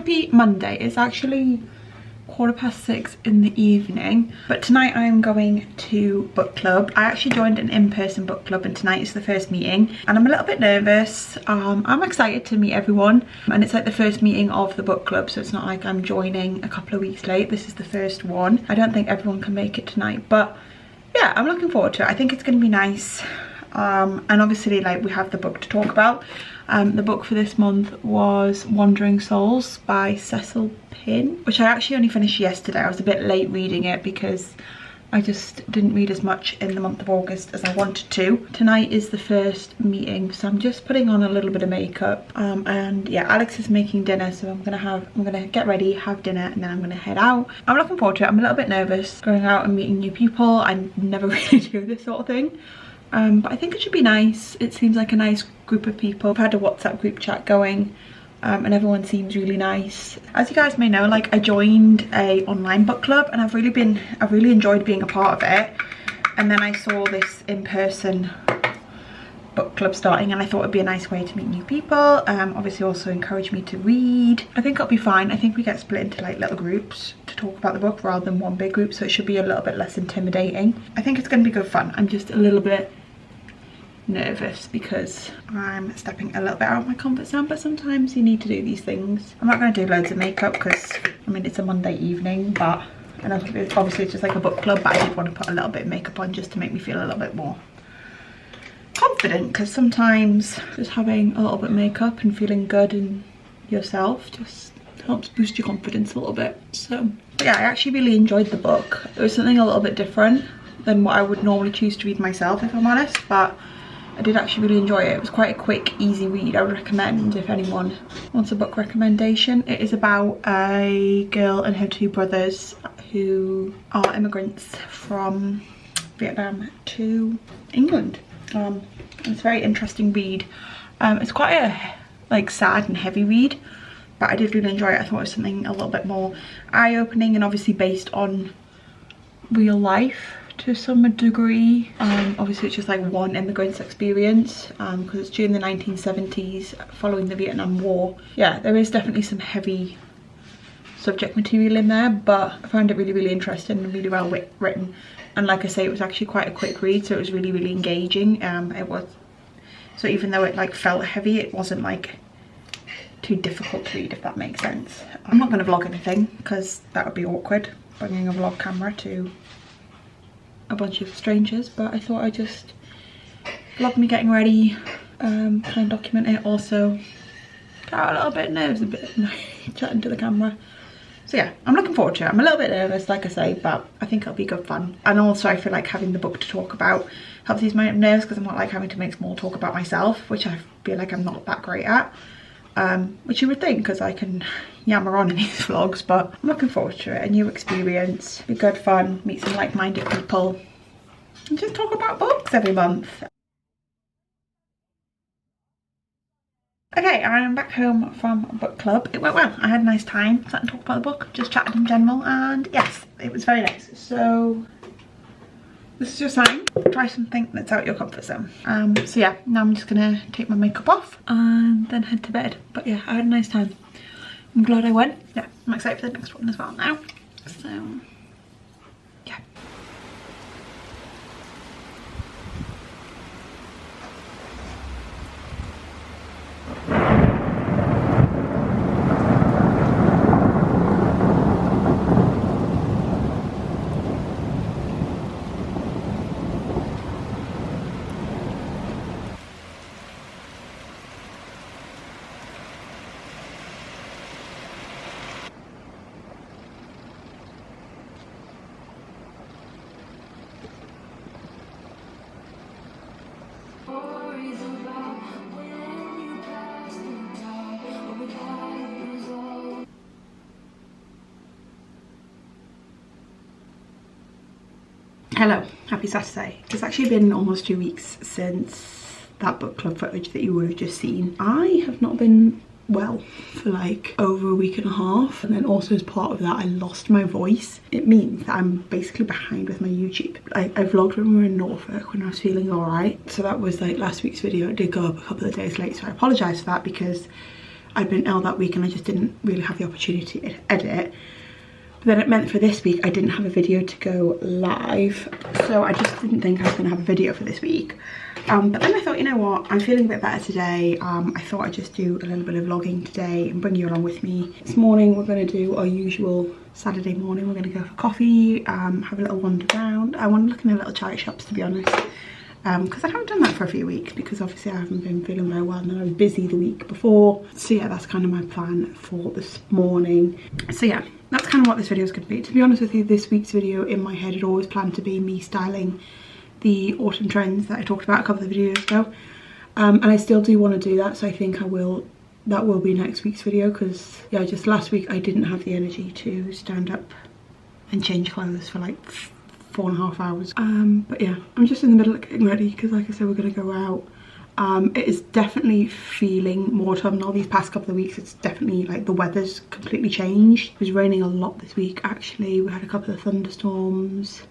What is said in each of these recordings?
happy Monday. It's actually 6:15 in the evening, but tonight I'm going to book club. I actually joined an in-person book club and tonight is the first meeting and I'm a little bit nervous. I'm excited to meet everyone and it's like the first meeting of the book club, so it's not like I'm joining a couple of weeks late. This is the first one. I don't think everyone can make it tonight, but yeah, I'm looking forward to it. I think it's going to be nice. And obviously, like, we have the book to talk about. The book for this month was Wandering Souls by Cecil Pinn, which I actually only finished yesterday. I was a bit late reading it because I just didn't read as much in the month of August as I wanted to. Tonight is the first meeting, so I'm just putting on a little bit of makeup. And yeah, Alex is making dinner, so I'm gonna get ready, have dinner, and then I'm gonna head out. I'm looking forward to it. I'm a little bit nervous going out and meeting new people. I never really do this sort of thing. But I think it should be nice. It seems like a nice group of people. I've had a WhatsApp group chat going and everyone seems really nice. As you guys may know, like, I joined a online book club and I've really enjoyed being a part of it. And then I saw this in-person book club starting and I thought it'd be a nice way to meet new people. Obviously also encourage me to read. I think it'll be fine. I think we get split into like little groups to talk about the book rather than one big group, so it should be a little bit less intimidating. I think it's going to be good fun. I'm just a little bit nervous because I'm stepping a little bit out of my comfort zone, but sometimes you need to do these things. I'm not going to do loads of makeup because I mean it's a Monday evening, but and obviously it's just like a book club, but I did want to put a little bit of makeup on just to make me feel a little bit more confident, because sometimes just having a little bit of makeup and feeling good in yourself just helps boost your confidence a little bit. So yeah, I actually really enjoyed the book. It was something a little bit different than what I would normally choose to read myself, if I'm honest, but I did actually really enjoy it. It was quite a quick, easy read. I would recommend if anyone wants a book recommendation. It is about a girl and her two brothers who are immigrants from Vietnam to England. It's a very interesting read. It's quite a like sad and heavy read, but I did really enjoy it. I thought it was something a little bit more eye-opening and obviously based on real life to some degree. Obviously it's just like one immigrant's experience because it's during the 1970s following the Vietnam War. Yeah, there is definitely some heavy subject material in there, but I found it really interesting and really well written. And like I say, it was actually quite a quick read, so it was really engaging. So even though it like felt heavy, it wasn't like too difficult to read, if that makes sense. I'm not going to vlog anything because that would be awkward, bringing a vlog camera to a bunch of strangers, but I thought I'd just vlog me getting ready, kind of document it. Also got a little bit nervous, a bit chatting to the camera. So yeah, I'm looking forward to it. I'm a little bit nervous, like I say, but I think it'll be good fun. And also I feel like having the book to talk about helps ease my nerves because I'm not like having to make small talk about myself, which I feel like I'm not that great at. Which you would think because I can yammer on in these vlogs, but I'm looking forward to it. A new experience, be good fun, meet some like-minded people and just talk about books every month. Okay, I'm back home from book club. It went well. I had a nice time. Sat and talked about the book, just chatted in general, and yes, it was very nice. So this is your sign. Try something that's out your comfort zone. So yeah, now I'm just gonna take my makeup off and then head to bed. But yeah, I had a nice time. I'm glad I went. Yeah, I'm excited for the next one as well now. So yeah. Hello, happy Saturday. It's actually been almost 2 weeks since that book club footage that you would have just seen. I have not been well for like over a week and a half, and then also as part of that I lost my voice. It means that I'm basically behind with my YouTube. I vlogged when we were in Norfolk when I was feeling alright, so that was like last week's video. It did go up a couple of days late, so I apologise for that because I'd been ill that week and I just didn't really have the opportunity to edit. But then it meant for this week I didn't have a video to go live, so I just didn't think I was going to have a video for this week. But then I thought, you know what, I'm feeling a bit better today. I thought I'd just do a little bit of vlogging today and bring you along with me. This morning we're going to do our usual Saturday morning. We're going to go for coffee, have a little wander around. I want to look in a little charity shops, to be honest, because I haven't done that for a few weeks because obviously I haven't been feeling very well and then I was busy the week before. So yeah, that's kind of my plan for this morning. So yeah, that's kind of what this video is going to be. To be honest with you, this week's video in my head had always planned to be me styling the autumn trends that I talked about a couple of videos ago, and I still do want to do that, so I think that will be next week's video, because yeah, just last week I didn't have the energy to stand up and change clothes for like 4.5 hours. But yeah, I'm just in the middle of getting ready because like I said, we're going to go out. It is definitely feeling more autumnal these past couple of weeks. It's definitely like the weather's completely changed. It was raining a lot this week actually. We had a couple of thunderstorms,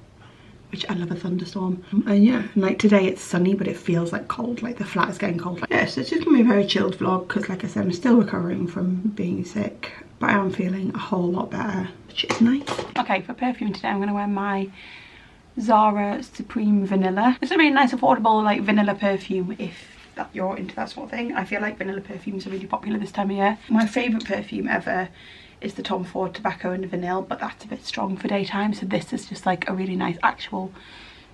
which I love a thunderstorm. And yeah, and like today it's sunny, but it feels like cold, like the flat is getting cold. Yeah, so it's just gonna be a very chilled vlog because like I said, I'm still recovering from being sick, but I am feeling a whole lot better, which is nice. Okay, for perfume today I'm gonna wear my Zara Supreme Vanilla. It's a really nice affordable like vanilla perfume if you're into that sort of thing. I feel like vanilla perfumes are really popular this time of year. My favourite perfume ever is the Tom Ford Tobacco and Vanilla, but that's a bit strong for daytime, so this is just like a really nice actual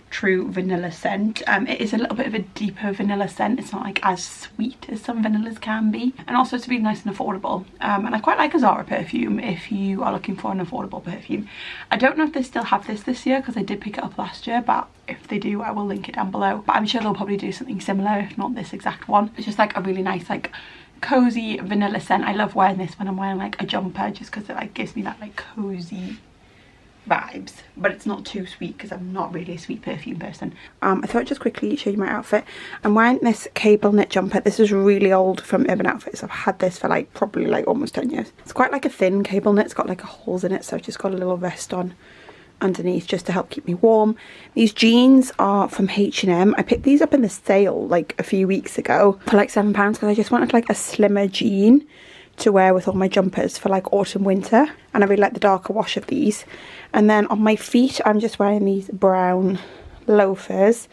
true vanilla scent. It is a little bit of a deeper vanilla scent. It's not like as sweet as some vanillas can be, and also it's really nice and affordable. And I quite like a Zara perfume if you are looking for an affordable perfume. I don't know if they still have this year because I did pick it up last year, but if they do I will link it down below. But I'm sure they'll probably do something similar, if not this exact one. It's just like a really nice like cozy vanilla scent. I love wearing this when I'm wearing like a jumper just because it like gives me that like cozy vibes, but it's not too sweet because I'm not really a sweet perfume person. I thought I'd just quickly show you my outfit. I'm wearing this cable knit jumper. This is really old from Urban Outfitters. I've had this for like probably like almost 10 years. It's quite like a thin cable knit. It's got like holes in it, so I've just got a little vest on underneath just to help keep me warm. These jeans are from H&M. I picked these up in the sale like a few weeks ago for like £7 because I just wanted like a slimmer jean to wear with all my jumpers for like autumn winter, and I really like the darker wash of these. And then on my feet I'm just wearing these brown loafers.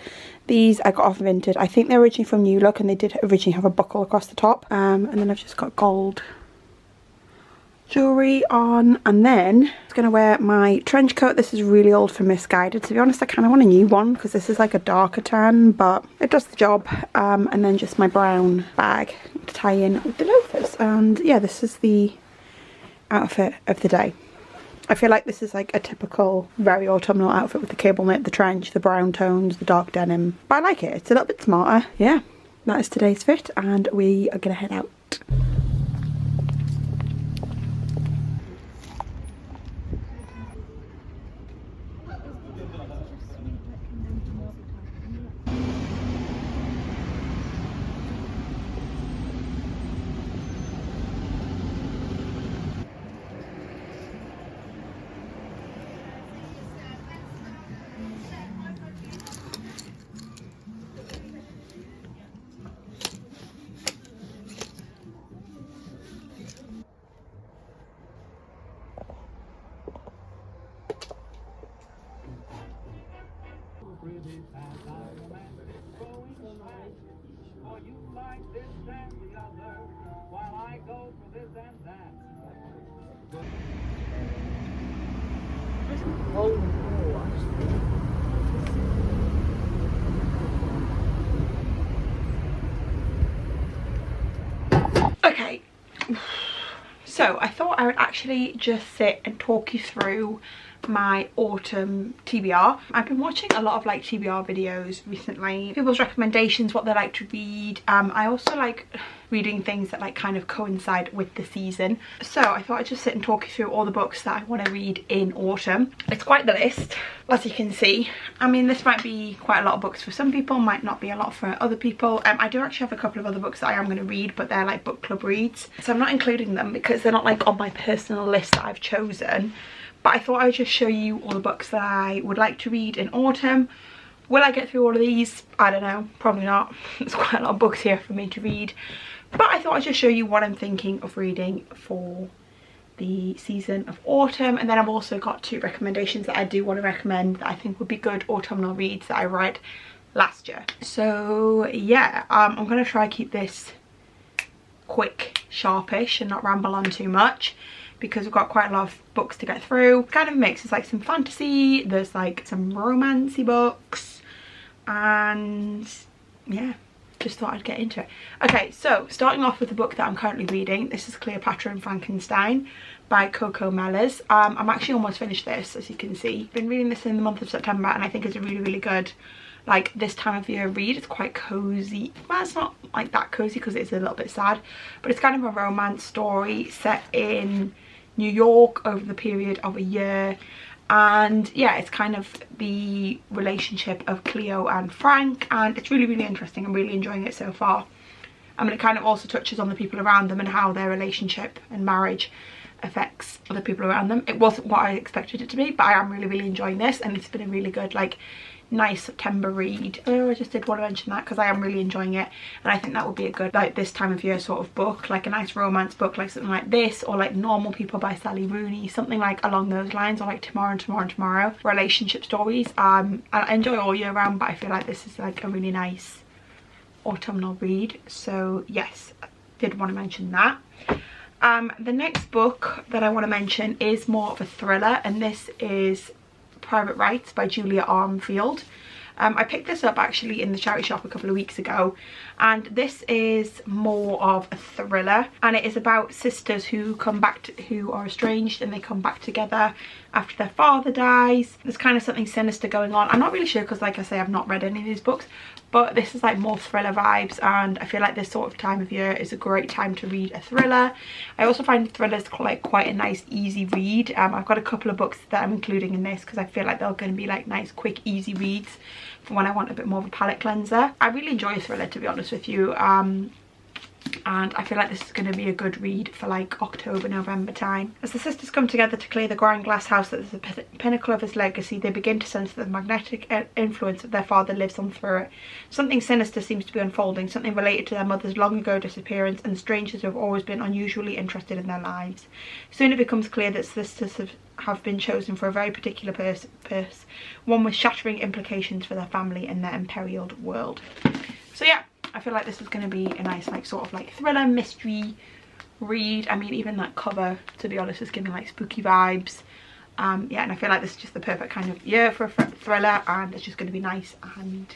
These I got off Vinted. I think they're originally from New Look and they did originally have a buckle across the top, and then I've just got gold jewellery on, and then I'm going to wear my trench coat. This is really old from Misguided. To be honest, I kind of want a new one because this is like a darker tan, but it does the job. And then just my brown bag to tie in with the loafers. And yeah, this is the outfit of the day. I feel like this is like a typical very autumnal outfit with the cable knit, the trench, the brown tones, the dark denim. But I like it. It's a little bit smarter. Yeah, that is today's fit and we are going to head out. Okay, so I thought I would actually just sit and talk you through my autumn TBR. I've been watching a lot of like TBR videos recently, people's recommendations, what they like to read. I also like reading things that like kind of coincide with the season, so I thought I'd just sit and talk you through all the books that I want to read in autumn. It's quite the list, as you can see. I mean, this might be quite a lot of books for some people, might not be a lot for other people. I do actually have a couple of other books that I am going to read, but they're like book club reads, so I'm not including them because they're not like on my personal list that I've chosen. But I thought I would just show you all the books that I would like to read in autumn. Will I get through all of these? I don't know, probably not. There's quite a lot of books here for me to read. But I thought I'd just show you what I'm thinking of reading for the season of autumn, and then I've also got 2 recommendations that I do want to recommend that I think would be good autumnal reads that I read last year. So yeah, I'm gonna try keep this quick, sharpish, and not ramble on too much, because we've got quite a lot of books to get through. Kind of a mix. There's like some fantasy, there's like some romancy books, and yeah, just thought I'd get into it. Okay, so starting off with the book that I'm currently reading. This is Cleopatra and Frankenstein by Coco Mellors. I'm actually almost finished this, as you can see. Been reading this in the month of September, and I think it's a really good, like, this time of year read. It's quite cozy. Well, it's not like that cozy because it's a little bit sad, but it's kind of a romance story set in New York over the period of a year. And yeah, it's kind of the relationship of Cleo and Frank, and it's really interesting. I'm really enjoying it so far. I mean, it kind of also touches on the people around them and how their relationship and marriage affects other people around them. It wasn't what I expected it to be, but I am really enjoying this, and it's been a really good, like, nice September read. Oh, I just did want to mention that because I am really enjoying it, and I think that would be a good, like, this time of year sort of book, like a nice romance book, like something like this, or like Normal People by Sally Rooney, something like along those lines, or like Tomorrow relationship stories. I enjoy all year round, but I feel like this is like a really nice autumnal read. So yes, I did want to mention that. The next book that I want to mention is more of a thriller, and this is Private Rites by Julia Armfield. I picked this up actually in the charity shop a couple of weeks ago, and this is more of a thriller, and it is about sisters who who are estranged, and they come back together after their father dies. There's kind of something sinister going on. I'm not really sure because, like I say, I've not read any of these books, but this is like more thriller vibes, and I feel like this sort of time of year is a great time to read a thriller. I also find thrillers like quite a nice easy read. I've got a couple of books that I'm including in this because I feel like they're going to be like nice quick easy reads for when I want a bit more of a palette cleanser. I really enjoy a thriller, to be honest with you, and I feel like this is going to be a good read for like October, November time. As the sisters come together to clear the ground glass house that is the pinnacle of his legacy, they begin to sense that the magnetic influence of their father lives on through it. Something sinister seems to be unfolding, something related to their mother's long ago disappearance and strangers who have always been unusually interested in their lives. Soon it becomes clear that sisters have been chosen for a very particular purpose, one with shattering implications for their family and their imperiled world. So yeah, I feel like this is going to be a nice, like, sort of like thriller mystery read. I mean, even that cover, to be honest, is giving like spooky vibes. Yeah, and I feel like this is just the perfect kind of year for a thriller, and it's just going to be nice and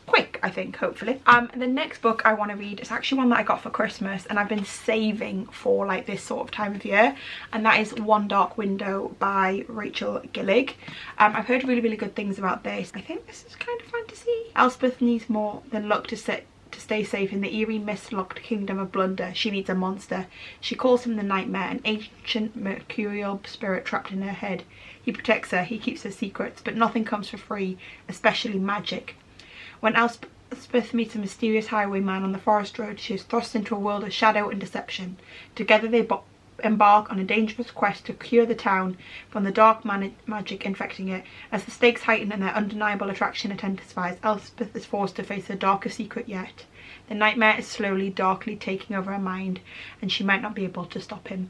quick, I think, hopefully. The next book I want to read is actually one that I got for Christmas, and I've been saving for like this sort of time of year, and that is One Dark Window by Rachel Gillig. I've heard really good things about this. I think this is kind of fantasy. Elspeth needs more than luck to stay safe in the eerie mist-locked kingdom of Blunder. She needs a monster. She calls him the Nightmare, an ancient mercurial spirit trapped in her head. He protects her, he keeps her secrets, but nothing comes for free, especially magic. When Elspeth meets a mysterious highwayman on the forest road, she is thrust into a world of shadow and deception. Together they embark on a dangerous quest to cure the town from the dark magic infecting it. As the stakes heighten and their undeniable attraction intensifies, Elspeth is forced to face her darker secret yet. The Nightmare is slowly, darkly taking over her mind, and she might not be able to stop him.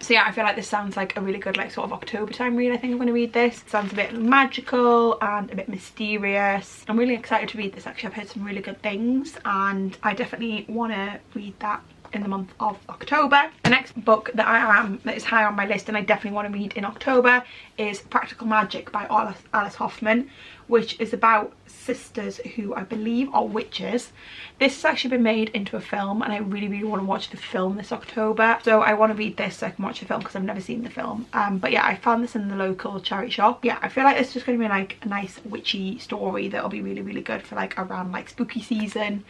So yeah, I feel like this sounds like a really good, like, sort of October time read. I think I'm going to read this. It sounds a bit magical and a bit mysterious. I'm really excited to read this, actually. I've heard some really good things, and I definitely want to read that in the month of October. The next book that is high on my list and I definitely want to read in October is Practical Magic by Alice Hoffman, which is about sisters who I believe are witches. This has actually been made into a film, and I really want to watch the film this October. So I want to read this so I can watch the film because I've never seen the film. But yeah, I found this in the local charity shop. Yeah, I feel like it's just going to be like a nice witchy story that'll be really good for like around like spooky season.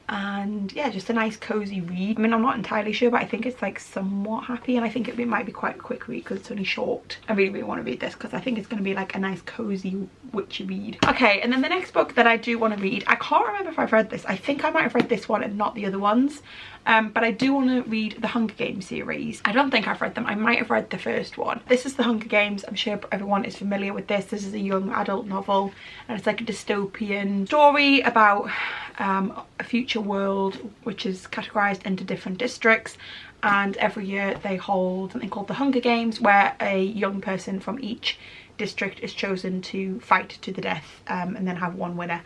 And yeah, just a nice cozy read. I mean, I'm not entirely sure, but I think it's like somewhat happy, and I think it might be quite a quick read because it's only short. I really want to read this because I think it's going to be like a nice cozy witchy read. Okay, and then the next book that I do want to read, I can't remember if I've read this. I think I might have read this one and not the other ones. But I do want to read the Hunger Games series. I don't think I've read them. I might have read the first one. This is the Hunger Games. I'm sure everyone is familiar with this. This is a young adult novel, and it's like a dystopian story about a future future world which is categorized into different districts, and every year they hold something called the Hunger Games, where a young person from each district is chosen to fight to the death, and then have one winner.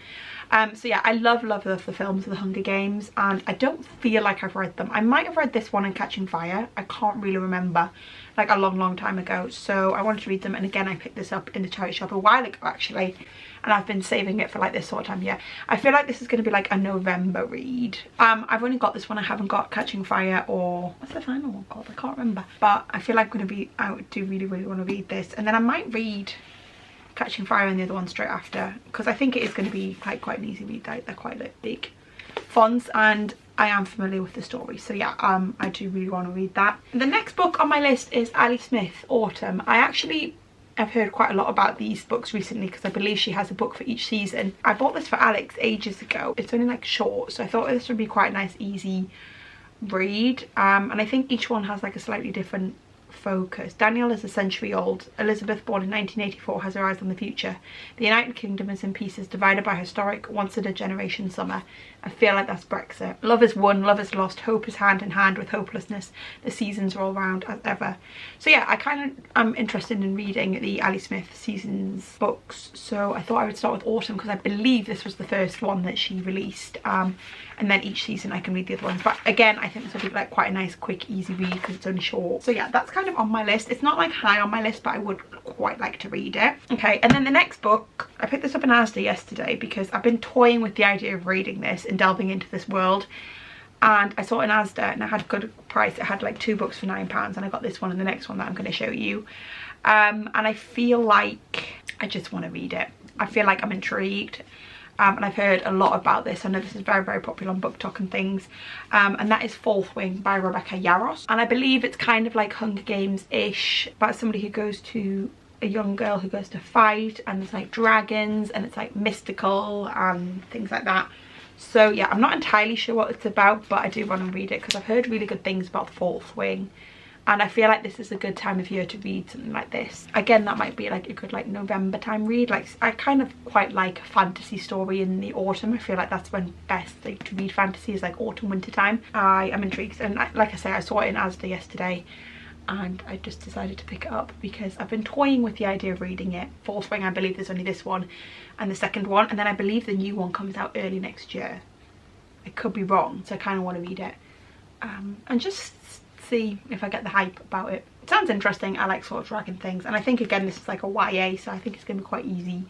So yeah, I love the films of the Hunger Games, and I don't feel like I've read them. I might have read this one in Catching Fire, I can't really remember, like a long time ago. So I wanted to read them, and again I picked this up in the charity shop a while ago actually, and I've been saving it for like this sort of time. Yeah, I feel like this is going to be like a November read. I've only got this one, I haven't got Catching Fire, or what's the final one called, I can't remember, but I feel like I'm going to be, I do really want to read this, and then I might read Catching Fire and the other one straight after, because I think it is going to be quite an easy read. They're quite like big fonts, and I am familiar with the story, so yeah, I do really want to read that. The next book on my list is Ali Smith, Autumn. I've heard quite a lot about these books recently because I believe she has a book for each season. I bought this for Alex ages ago. It's only like short, so I thought this would be quite a nice easy read, and I think each one has like a slightly different focus. Daniel is a century old. Elizabeth, born in 1984, has her eyes on the future. The United Kingdom is in pieces, divided by historic, once-in-a-generation summer. I feel like that's Brexit. Love is won, love is lost, hope is hand in hand with hopelessness. The seasons roll round as ever. So yeah, I kind of am interested in reading the Ali Smith seasons books, so I thought I would start with Autumn because I believe this was the first one that she released, and then each season I can read the other ones. But again, I think this will be like quite a nice quick easy read because it's only short. So yeah, that's kind of on my list. It's not like high on my list, but I would quite like to read it. Okay, and then the next book, I picked this up in Asda yesterday because I've been toying with the idea of reading this and delving into this world, and I saw it in Asda and I had a good price. It had like 2 books for £9, and I got this one and the next one that I'm going to show you, and I feel like I just want to read it. I feel like I'm intrigued. And I've heard a lot about this. I know this is very popular on Book Talk and things, and that is Fourth Wing by Rebecca Yarros, and I believe it's kind of like Hunger Games-ish, about somebody who goes to, a young girl who goes to fight, and there's like dragons and it's like mystical and things like that. So yeah, I'm not entirely sure what it's about, but I do want to read it because I've heard really good things about the Fourth Wing, and I feel like this is a good time of year to read something like this. Again, that might be like a good like November time read. Like, I kind of quite like a fantasy story in the autumn. I feel like that's when best like to read fantasy, is like autumn, winter time. I am intrigued, and like I say, I saw it in Asda yesterday and I just decided to pick it up because I've been toying with the idea of reading it. Fourth Wing, I believe there's only this one and the second one, and then I believe the new one comes out early next year. I could be wrong, so I kind of want to read it, and just see if I get the hype about it. It sounds interesting. I like sort of dragon things, and I think again this is like a YA, so I think it's going to be quite easy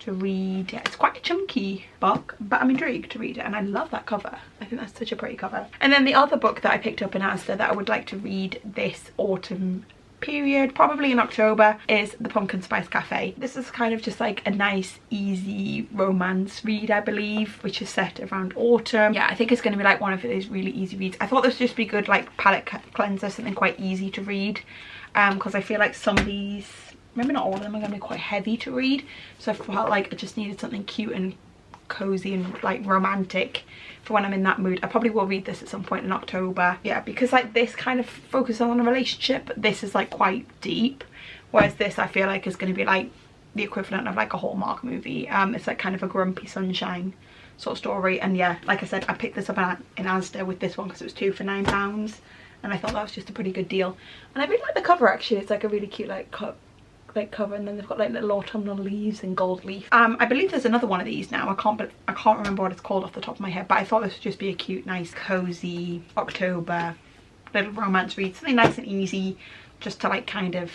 to read. Yeah, it's quite a chunky book, but I'm intrigued to read it, and I love that cover. I think that's such a pretty cover. And then the other book that I picked up in Asda that I would like to read this autumn period, probably in October, is The Pumpkin Spice Cafe. This is kind of just like a nice easy romance read, I believe, which is set around autumn. Yeah, I think it's going to be like one of those really easy reads. I thought this would just be good like palette cleanser, something quite easy to read, because I feel like some of these, maybe not all of them, are going to be quite heavy to read, so I felt like I just needed something cute and cozy and like romantic for when I'm in that mood. I probably will read this at some point in October. Yeah, because like this kind of focuses on a relationship, but this is like quite deep, whereas this I feel like is going to be like the equivalent of like a Hallmark movie. It's like kind of a grumpy sunshine sort of story, and yeah, like I said, I picked this up in Asda with this one because it was 2 for £9, and I thought that was just a pretty good deal. And I really like the cover actually. It's like a really cute like cover, and then they've got like little autumnal leaves and gold leaf. I believe there's another one of these now. I can't remember what it's called off the top of my head, but I thought this would just be a cute, nice, cozy October little romance read, something nice and easy, just to like kind of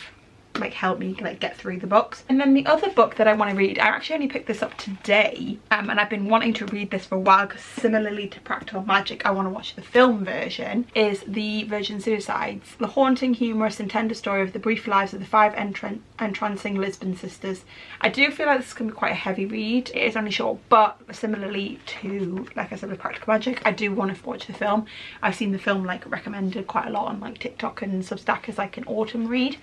like help me like get through the books. And then the other book that I want to read, I actually only picked this up today, and I've been wanting to read this for a while because similarly to Practical Magic, I want to watch the film version, is The Virgin Suicides, the haunting, humorous and tender story of the brief lives of the 5 entrancing Lisbon sisters. I do feel like this is going to be quite a heavy read. It is only short, but similarly to, like I said, with Practical Magic, I do want to watch the film. I've seen the film like recommended quite a lot on like TikTok and Substack as like an autumn read,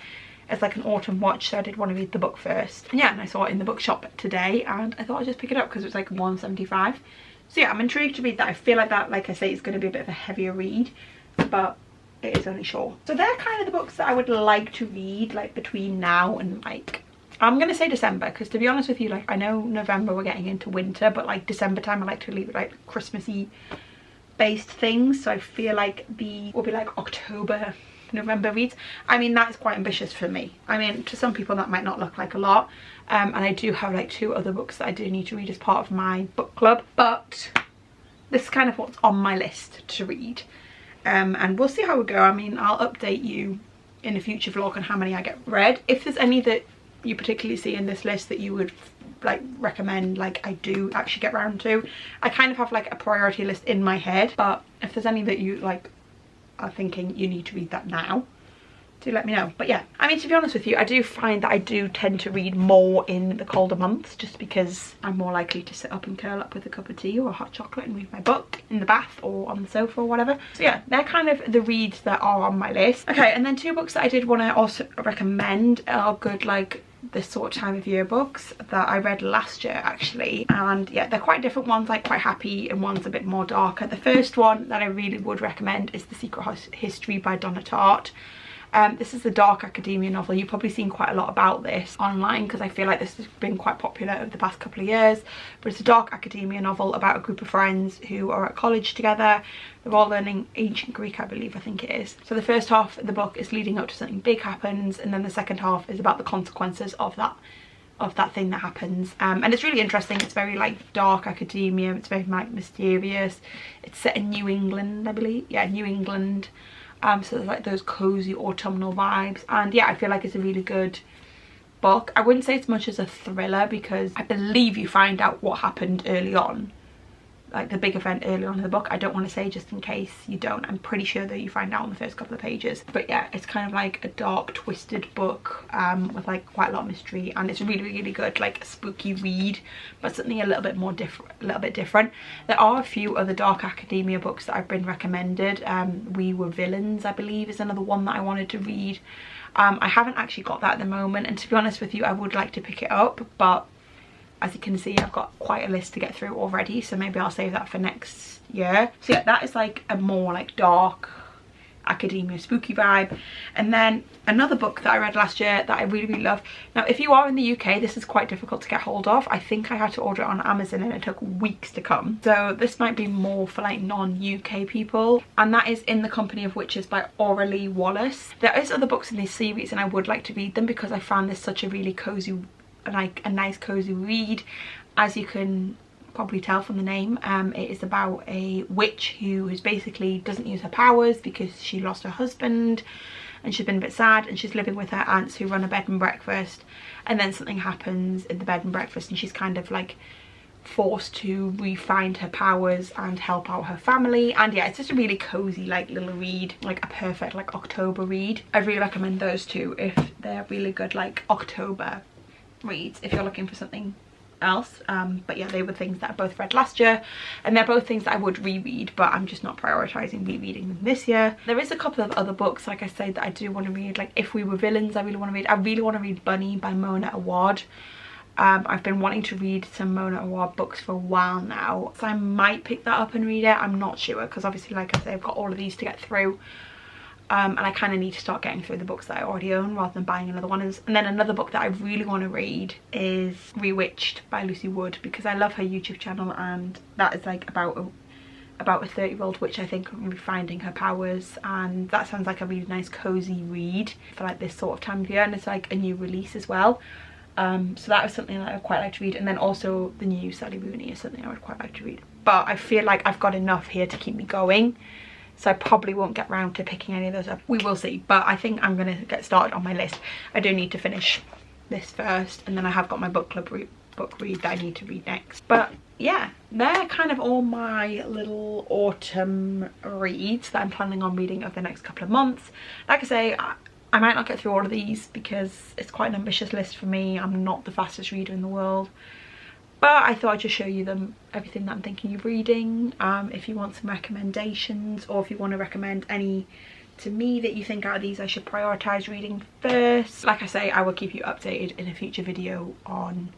as like an autumn watch, so I did want to read the book first. And yeah, and I saw it in the bookshop today, and I thought I'd just pick it up because it was like £1.75. So yeah, I'm intrigued to read that. I feel like that, like I say, is going to be a bit of a heavier read, but it is only short. So they're kind of the books that I would like to read like between now and like I'm gonna say December, because to be honest with you, like I know November we're getting into winter, but like December time I like to leave it like Christmassy based things, so I feel like will be like October November reads. I mean, that is quite ambitious for me. I mean, to some people that might not look like a lot, and I do have like 2 other books that I do need to read as part of my book club, but this is kind of what's on my list to read, and we'll see how we go. I mean, I'll update you in a future vlog on how many I get read. If there's any that you particularly see in this list that you would like recommend, like I do actually get round to, I kind of have like a priority list in my head, but if there's any that you like are thinking you need to read that now, do let me know. But yeah, I mean, to be honest with you, I do find that I do tend to read more in the colder months, just because I'm more likely to sit up and curl up with a cup of tea or a hot chocolate and read my book in the bath or on the sofa or whatever. So yeah, they're kind of the reads that are on my list. Okay, and then 2 books that I did want to also recommend are good like this sort of time of year books that I read last year actually, and yeah, they're quite different. One's like quite happy and one's a bit more darker. The first one that I really would recommend is The Secret History by Donna Tartt. This is the dark academia novel. You've probably seen quite a lot about this online, because I feel like this has been quite popular over the past couple of years, but it's a dark academia novel about a group of friends who are at college together. They're all learning ancient Greek, I believe, I think it is. So the first half of the book is leading up to something big happens, and then the second half is about the consequences of that thing that happens, and it's really interesting. It's very like dark academia, it's very like mysterious. It's set in New England, I believe. Yeah, New England. So there's like those cozy autumnal vibes, and yeah, I feel like it's a really good book. I wouldn't say it's much as a thriller, because I believe you find out what happened early on, like the big event early on in the book. I don't want to say just in case you don't. I'm pretty sure that you find out in the first couple of pages. But yeah, it's kind of like a dark, twisted book with like quite a lot of mystery, and it's really, really good, like a spooky read, but something a little bit more different, There are a few other dark academia books that I've been recommended. We Were Villains, I believe, is another one that I wanted to read. I haven't actually got that at the moment, and to be honest with you, I would like to pick it up, but as you can see, I've got quite a list to get through already, so maybe I'll save that for next year. So yeah, that is like a more like dark academia spooky vibe. And then another book that I read last year that I really, really love. Now, if you are in the UK, this is quite difficult to get hold of. I think I had to order it on Amazon and it took weeks to come. So this might be more for like non-UK people. And that is In the Company of Witches by Auralee Wallace. There is other books in this series and I would like to read them, because I found this such a really cozy, like a nice cozy read. As you can probably tell from the name, it is about a witch who basically doesn't use her powers because she lost her husband and she's been a bit sad, and she's living with her aunts who run a bed and breakfast, and then something happens in the bed and breakfast and she's kind of like forced to re-find her powers and help out her family. And yeah, it's just a really cozy like little read, like a perfect like October read. I really recommend those two if they're really good like October reads if you're looking for something else. But yeah, they were things that I both read last year, and they're both things that I would reread, but I'm just not prioritizing rereading them this year. There is a couple of other books, like I said, that I do want to read, like If We Were Villains. I really want to read Bunny by Mona Awad. I've been wanting to read some Mona Awad books for a while now, so I might pick that up and read it. I'm not sure, because obviously, like I say, I've got all of these to get through. And I kind of need to start getting through the books that I already own rather than buying another one. And then another book that I really want to read is Rewitched by Lucy Wood, because I love her YouTube channel, and that is like about a 30-year-old witch, I think, finding her powers, and that sounds like a really nice cozy read for like this sort of time of year, and it's like a new release as well. So that was something that I would quite like to read. And then also the new Sally Rooney is something I would quite like to read, but I feel like I've got enough here to keep me going, so I probably won't get round to picking any of those up. We will see, but I think I'm going to get started on my list. I do need to finish this first, and then I have got my book club book read that I need to read next. But yeah, they're kind of all my little autumn reads that I'm planning on reading over the next couple of months. Like I say, I might not get through all of these because it's quite an ambitious list for me. I'm not the fastest reader in the world. But I thought I'd just show you everything that I'm thinking of reading. If you want some recommendations, or if you want to recommend any to me that you think out of these I should prioritise reading first. Like I say, I will keep you updated in a future video on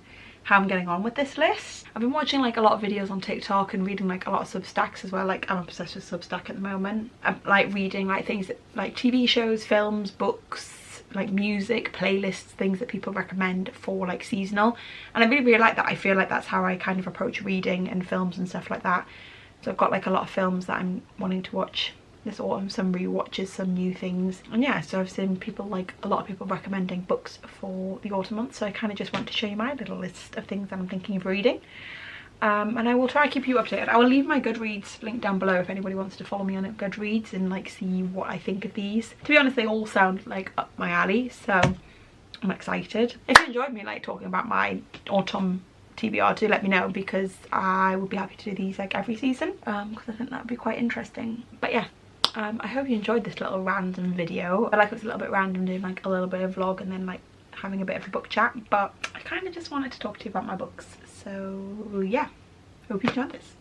how I'm getting on with this list. I've been watching like a lot of videos on TikTok and reading like a lot of Substacks as well. Like I'm obsessed with Substack at the moment. I'm like reading like things that, like TV shows, films, books, like music playlists, things that people recommend for like seasonal, and I really like that. I feel like that's how I kind of approach reading and films and stuff like that. So I've got like a lot of films that I'm wanting to watch this autumn, some rewatches, some new things, and yeah, so I've seen people, like a lot of people, recommending books for the autumn month, so I kind of just want to show you my little list of things that I'm thinking of reading. And I will try to keep you updated. I will leave my Goodreads link down below if anybody wants to follow me on Goodreads and like see what I think of these. To be honest, they all sound like up my alley, so I'm excited. If you enjoyed me like talking about my autumn TBR, do let me know, because I would be happy to do these like every season, because I think that would be quite interesting. But yeah, I hope you enjoyed this little random video. I like it was a little bit random doing like a little bit of vlog and then like having a bit of a book chat, but I kind of just wanted to talk to you about my books. So yeah, hope you enjoyed this.